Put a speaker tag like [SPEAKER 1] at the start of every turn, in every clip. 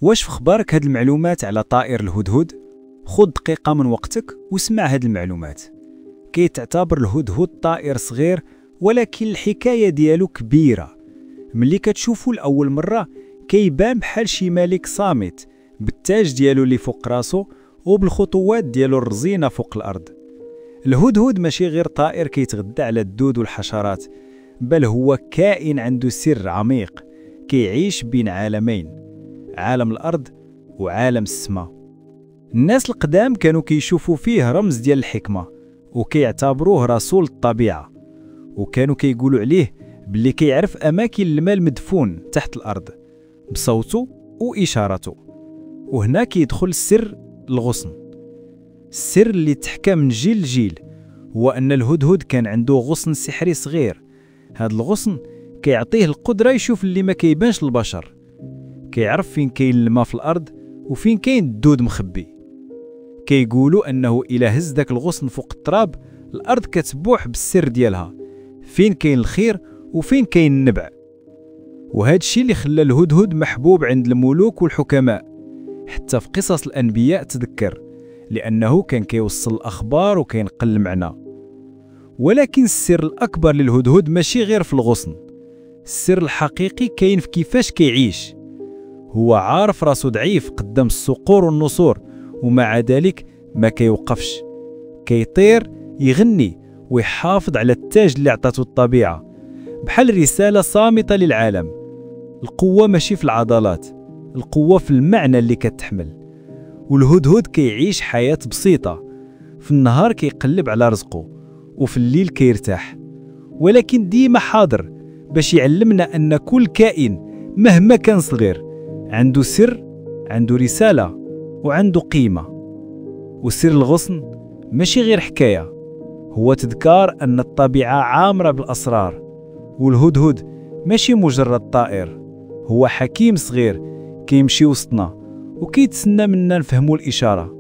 [SPEAKER 1] واش في خبارك هاد المعلومات على طائر الهدهد؟ خذ دقيقة من وقتك واسمع هاد المعلومات. كيتعتبر الهدهد طائر صغير، ولكن الحكاية ديالو كبيرة. ملي كتشوفو لأول مرة كيبان بحال شي ملك صامت، بالتاج ديالو اللي فوق راسو وبالخطوات ديالو الرزينة فوق الأرض. الهدهد ماشي غير طائر كيتغدى على الدود والحشرات، بل هو كائن عنده سر عميق كيعيش بين عالمين، عالم الأرض وعالم السماء. الناس القدام كانوا كيشوفوا فيه رمز ديال الحكمة وكيعتبروه رسول الطبيعة، وكانوا كيقولوا عليه باللي كيعرف أماكن الماء المدفون تحت الأرض بصوته وإشارته. وهنا كيدخل سر الغصن. السر اللي تحكى من جيل لجيل هو أن الهدهد كان عنده غصن سحري صغير. هذا الغصن كيعطيه القدرة يشوف اللي ما كيبانش للبشر، كيعرف فين كاين الماء في الأرض وفين كاين الدود مخبي. كيقولوا أنه إلا هز داك الغصن فوق التراب الأرض كتبوح بالسر ديالها، فين كاين الخير وفين كاين النبع. وهذا الشيء اللي خلى الهدهد محبوب عند الملوك والحكماء، حتى في قصص الأنبياء تذكر، لأنه كان كيوصل الأخبار وكينقل المعنى. ولكن السر الأكبر للهدهد ماشي غير في الغصن. السر الحقيقي كاين في كيفاش كيعيش. هو عارف راسو ضعيف قدام الصقور والنسور، ومع ذلك ما كيوقفش، كيطير يغني ويحافظ على التاج اللي عطاته الطبيعة، بحال رسالة صامتة للعالم. القوة ماشي في العضلات، القوة في المعنى اللي كتحمل. والهدهد كيعيش حياة بسيطة، في النهار كيقلب على رزقه وفي الليل كيرتاح، ولكن ديما حاضر باش يعلمنا أن كل كائن مهما كان صغير عنده سر، عنده رسالة وعنده قيمة. وسر الغصن ماشي غير حكاية، هو تذكار أن الطبيعة عامرة بالأسرار. والهدهد ماشي مجرد طائر، هو حكيم صغير كيمشي وسطنا وكيتسنى منا نفهموا الإشارة.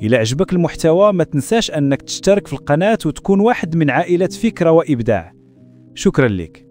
[SPEAKER 1] إلى عجبك المحتوى ما تنساش أنك تشترك في القناة وتكون واحد من عائلة فكرة وإبداع. شكرا لك.